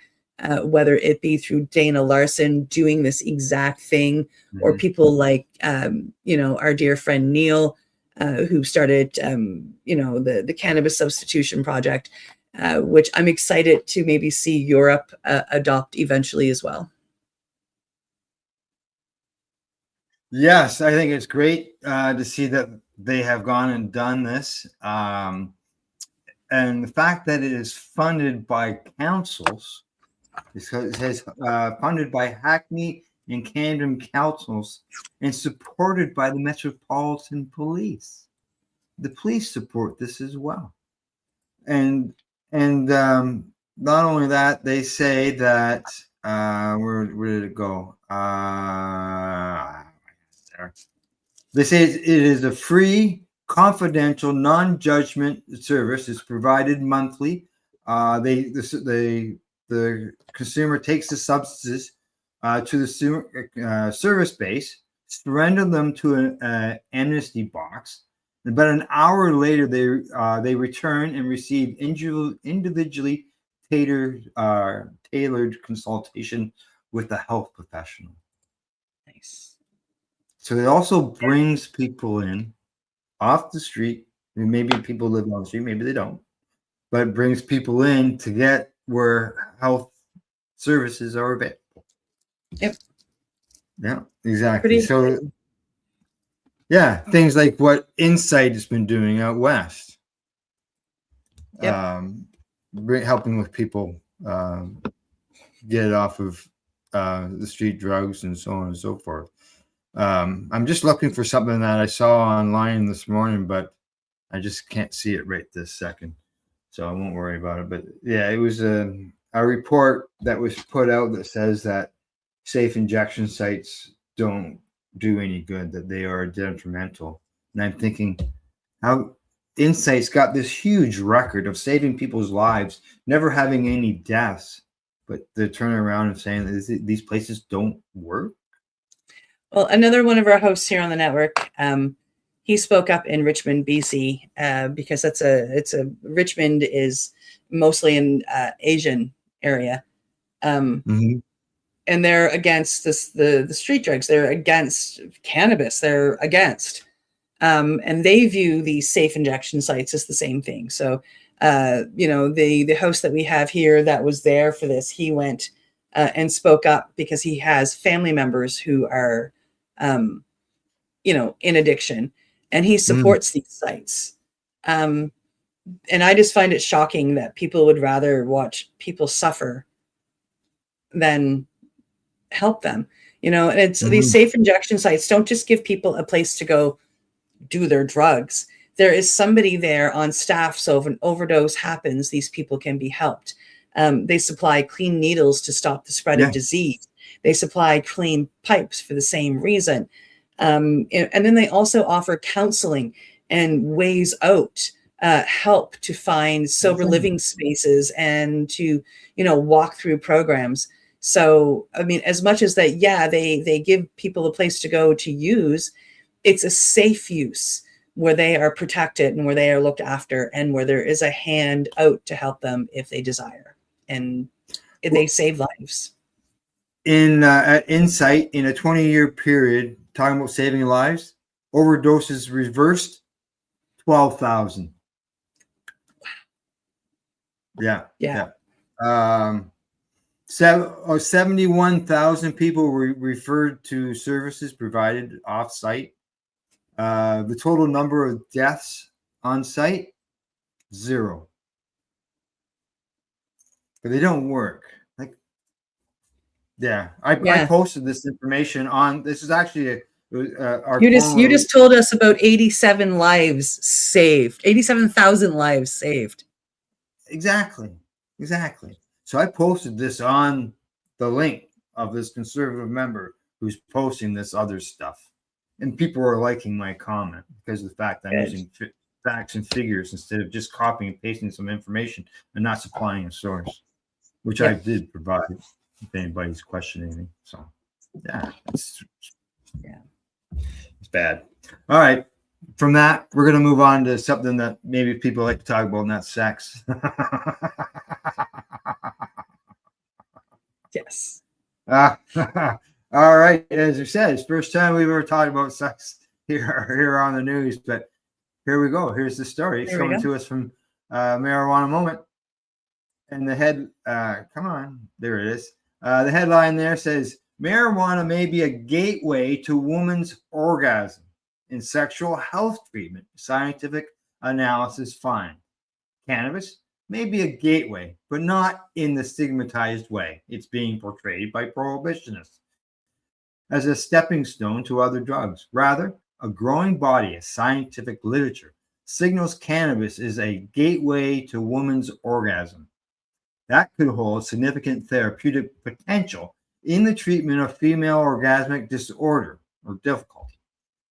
whether it be through Dana Larson doing this exact thing, or people like, our dear friend Neil, who started, the Cannabis Substitution Project, which I'm excited to maybe see Europe adopt eventually as well. Yes, I think it's great to see that they have gone and done this. And the fact that it is funded by councils, it says funded by Hackney and Camden councils and supported by the Metropolitan Police. The police support this as well. And not only that, they say that where did it go? They say it is a free, confidential, non-judgment service. It's provided monthly. The consumer takes the substances to the service base, surrender them to an amnesty box. About an hour later, they return and receive individually tailored consultation with a health professional. Nice. So it also brings people in off the street. Maybe people live on the street, maybe they don't, but it brings people in to get where health services are available. Yep. Yeah, exactly. So, yeah, things like what Insight has been doing out west, helping with people get off of the street drugs and so on and so forth. I'm just looking for something that I saw online this morning, but I just can't see it right this second, so I won't worry about it. But yeah, it was a report that was put out that says that safe injection sites don't do any good, that they are detrimental. And I'm thinking, how Insight's got this huge record of saving people's lives, never having any deaths, but they're turning around and saying that these places don't work. Well, another one of our hosts here on the network, he spoke up in Richmond, BC, because Richmond is mostly an Asian area. And they're against the street drugs. They're against cannabis. They're against, and they view these safe injection sites as the same thing. So, the host that we have here that was there for this, he went and spoke up because he has family members who are, in addiction, and he supports these sites. And I just find it shocking that people would rather watch people suffer than help them, and it's these safe injection sites don't just give people a place to go do their drugs. There is somebody there on staff, so if an overdose happens, these people can be helped. They supply clean needles to stop the spread of disease. They supply clean pipes for the same reason, and then they also offer counseling and ways out help to find sober living spaces and to, walk through programs. So, I mean, as much as that, yeah, they give people a place to go to use, it's a safe use where they are protected and where they are looked after and where there is a hand out to help them if they desire. And they save lives. At Insight, in a 20-year period, talking about saving lives, overdoses reversed 12,000. Yeah. 71,000 people were referred to services provided off-site. The total number of deaths on site, 0. But they don't work. I posted this information on. This is actually our. You just told us about 87 lives saved, 87,000 lives saved. Exactly. So I posted this on the link of this conservative member who's posting this other stuff, and people are liking my comment because of the fact that I'm using facts and figures instead of just copying and pasting some information and not supplying a source, which I did provide. If anybody's questioning me, so it's bad. All right, from that we're going to move on to something that maybe people like to talk about, and that's sex. Yes. All right, as I said, it's the first time we've ever talked about sex here on the news, but here we go. Here's the story. It's coming to us from Marijuana Moment, and the head come on, there it is. The headline there says, marijuana may be a gateway to woman's orgasm in sexual health treatment. Scientific analysis find. Cannabis may be a gateway, but not in the stigmatized way it's being portrayed by prohibitionists as a stepping stone to other drugs. Rather, a growing body of scientific literature signals cannabis is a gateway to woman's orgasm. That could hold significant therapeutic potential in the treatment of female orgasmic disorder or difficulty,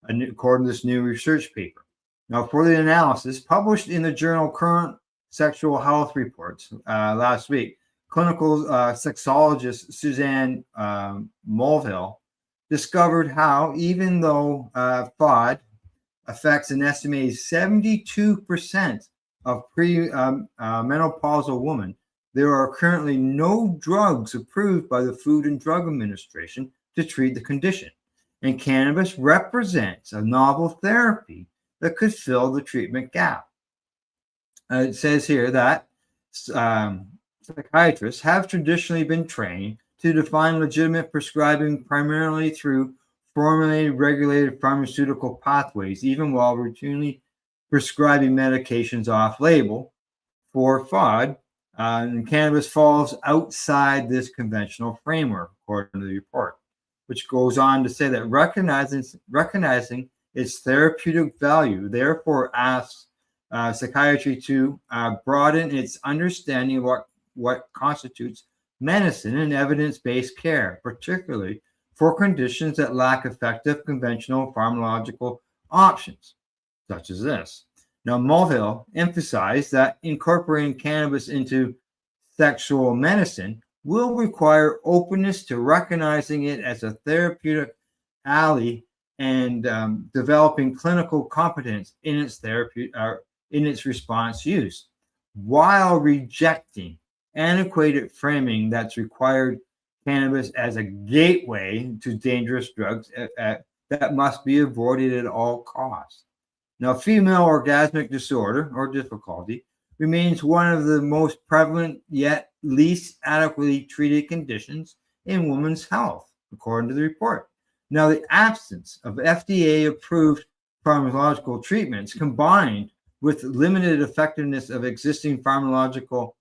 according to this new research paper. Now, for the analysis published in the journal Current Sexual Health Reports last week, clinical sexologist Suzanne Mulvihill discovered how, even though FOD affects an estimated 72% of menopausal women, there are currently no drugs approved by the Food and Drug Administration to treat the condition, and cannabis represents a novel therapy that could fill the treatment gap. It says here that psychiatrists have traditionally been trained to define legitimate prescribing primarily through formulated, regulated pharmaceutical pathways, even while routinely prescribing medications off-label for FOD. And cannabis falls outside this conventional framework, according to the report, which goes on to say that recognizing its therapeutic value, therefore asks psychiatry to broaden its understanding of what constitutes medicine and evidence-based care, particularly for conditions that lack effective conventional pharmacological options, such as this. Now, Mulvihill emphasized that incorporating cannabis into sexual medicine will require openness to recognizing it as a therapeutic ally and developing clinical competence in its response use, while rejecting antiquated framing that's required cannabis as a gateway to dangerous drugs that must be avoided at all costs. Now, female orgasmic disorder or difficulty remains one of the most prevalent yet least adequately treated conditions in women's health, according to the report. Now, the absence of FDA-approved pharmacological treatments combined with limited effectiveness of existing psychological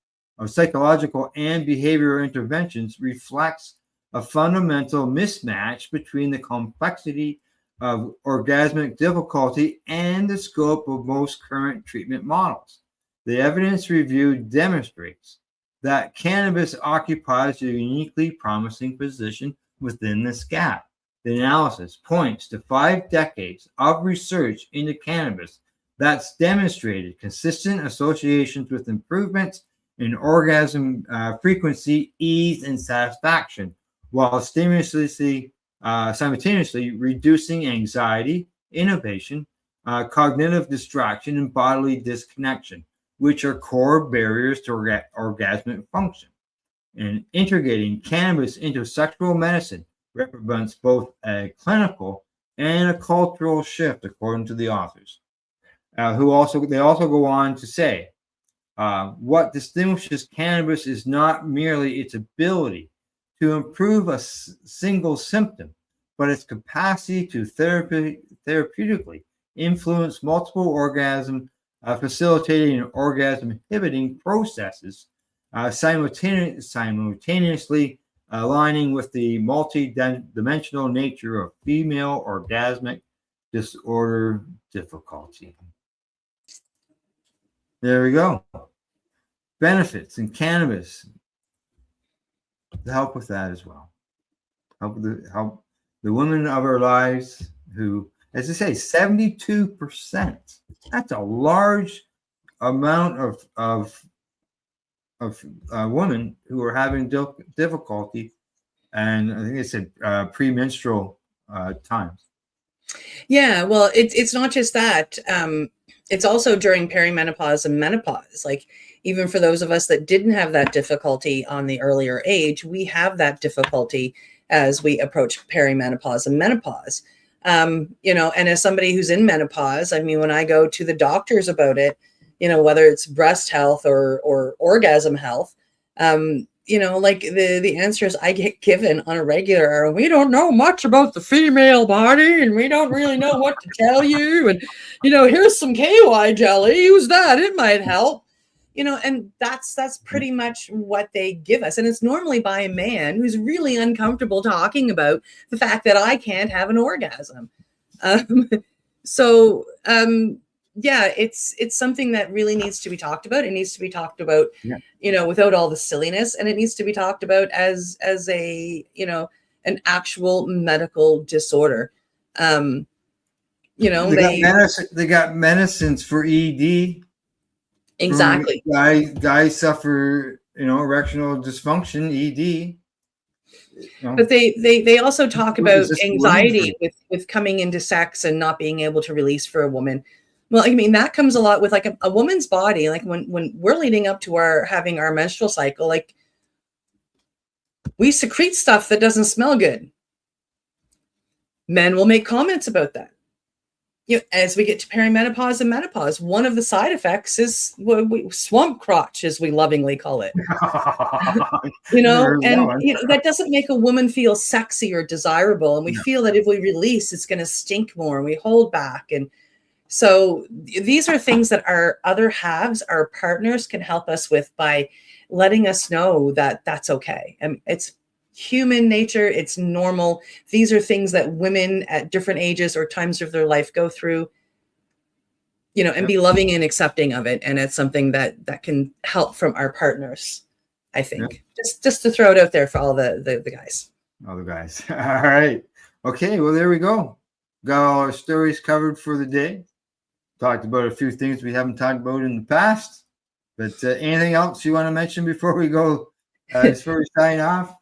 and behavioral interventions reflects a fundamental mismatch between the complexity of orgasmic difficulty and the scope of most current treatment models. The evidence review demonstrates that cannabis occupies a uniquely promising position within this gap. The analysis points to 5 decades of research into cannabis that's demonstrated consistent associations with improvements in orgasm frequency, ease, and satisfaction, while simultaneously reducing anxiety, innovation, cognitive distraction, and bodily disconnection, which are core barriers to orgasmic function. And integrating cannabis into sexual medicine represents both a clinical and a cultural shift, according to the authors, who also go on to say, what distinguishes cannabis is not merely its ability to improve a single symptom, but its capacity to therapeutically influence multiple orgasm, facilitating and orgasm inhibiting processes, simultaneously aligning with the multi-dimensional nature of female orgasmic disorder difficulty. There we go. Benefits in cannabis to help with that as well. Help the women of our lives who, as I say, 72%. That's a large amount of women who are having difficulty, and I think they said premenstrual times. Yeah, well, it's not just that. It's also during perimenopause and menopause. Like, even for those of us that didn't have that difficulty on the earlier age, we have that difficulty as we approach perimenopause and menopause. You know, and as somebody who's in menopause, I mean, when I go to the doctors about it, you know, whether it's breast health or orgasm health, you know, like the answers I get given on a regular are, we don't know much about the female body and we don't really know what to tell you. And, you know, here's some KY jelly, use that, it might help. You know, and that's pretty much what they give us. And it's normally by a man who's really uncomfortable talking about the fact that I can't have an orgasm. Yeah, it's something that really needs to be talked about. It needs to be talked about, you know, without all the silliness, and it needs to be talked about as a, you know, an actual medical disorder. You know, they got medicines for ED. Exactly. Guys suffer, you know, erectional dysfunction, ED. You know. But they also talk about anxiety with coming into sex and not being able to release for a woman. Well, I mean, that comes a lot with like a woman's body. Like when we're leading up to having our menstrual cycle, like we secrete stuff that doesn't smell good. Men will make comments about that. You know, as we get to perimenopause and menopause, one of the side effects is swamp crotch, as we lovingly call it. You know, and you know, that doesn't make a woman feel sexy or desirable. And we feel that if we release, it's going to stink more, and we hold back. And so these are things that our other halves, our partners, can help us with by letting us know that that's okay. And it's human nature. It's normal. These are things that women at different ages or times of their life go through, you know, and be loving and accepting of it. And it's something that can help from our partners, I think. Just to throw it out there for all the guys. All the guys. All right. Okay. Well, there we go. Got all our stories covered for the day. Talked about a few things we haven't talked about in the past. But anything else you want to mention before we go, before we sign off?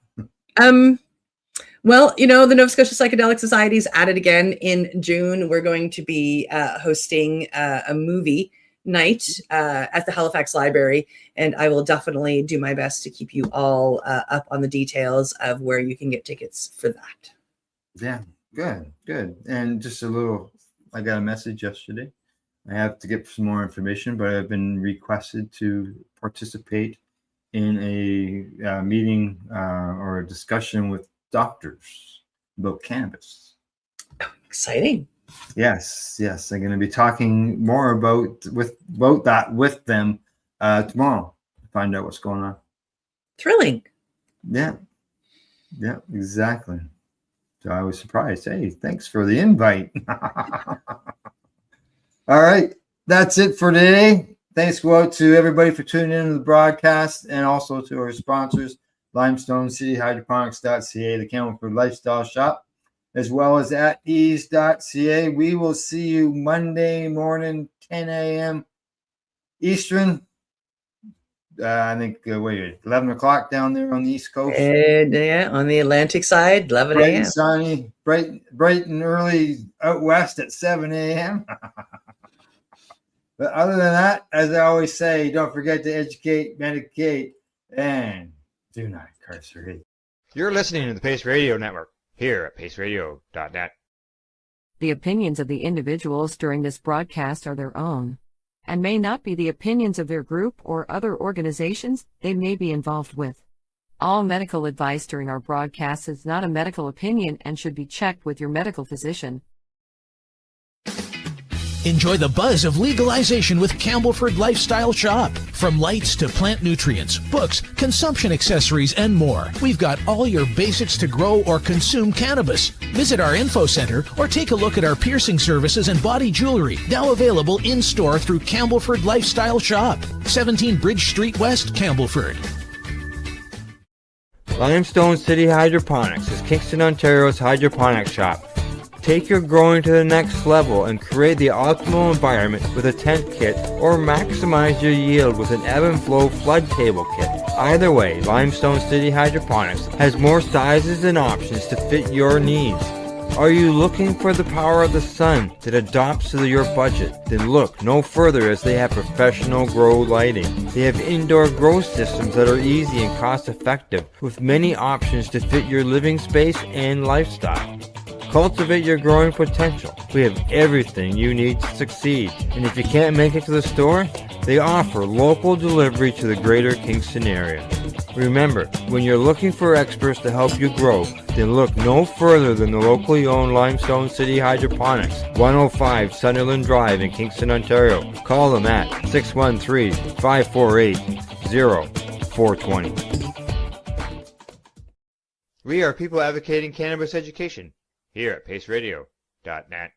Well, you know, the Nova Scotia Psychedelic Society is at it again in June. We're going to be hosting a movie night at the Halifax Library, and I will definitely do my best to keep you all up on the details of where you can get tickets for that. Yeah, good. And just a little, I got a message yesterday. I have to get some more information, but I've been requested to participate in a meeting or a discussion with doctors about cannabis. Exciting. Yes. I'm going to be talking more about that with them tomorrow to find out what's going on. Thrilling. Yeah, exactly. So I was surprised. Hey, thanks for the invite. All right, that's it for today. Thanks go out to everybody for tuning in to the broadcast, and also to our sponsors, Limestone City, Hydroponics.ca, the Campbellford Lifestyle Shop, as well as At-Eze.ca. We will see you Monday morning, 10 a.m. Eastern. I think, 11 o'clock down there on the East Coast. And yeah, on the Atlantic side, 11 Bright a.m. and sunny, bright and early out west at 7 a.m. But other than that, as I always say, don't forget to educate, medicate, and do not incarcerate. You're listening to the Pace Radio Network here at paceradio.net. The opinions of the individuals during this broadcast are their own, and may not be the opinions of their group or other organizations they may be involved with. All medical advice during our broadcast is not a medical opinion and should be checked with your medical physician. Enjoy the buzz of legalization with Campbellford Lifestyle Shop. From lights to plant nutrients, books, consumption accessories, and more, we've got all your basics to grow or consume cannabis. Visit our info center or take a look at our piercing services and body jewelry, now available in-store through Campbellford Lifestyle Shop, 17 Bridge Street West, Campbellford. Limestone City Hydroponics is Kingston, Ontario's hydroponics shop. Take your growing to the next level and create the optimal environment with a tent kit, or maximize your yield with an ebb and flow flood table kit. Either way, Limestone City Hydroponics has more sizes and options to fit your needs. Are you looking for the power of the sun that adapts to your budget? Then look no further, as they have professional grow lighting. They have indoor grow systems that are easy and cost effective, with many options to fit your living space and lifestyle. Cultivate your growing potential. We have everything you need to succeed. And if you can't make it to the store, they offer local delivery to the greater Kingston area. Remember, when you're looking for experts to help you grow, then look no further than the locally owned Limestone City Hydroponics, 105 Sunderland Drive in Kingston, Ontario. Call them at 613-548-0420. We are people advocating cannabis education here at paceradio.net.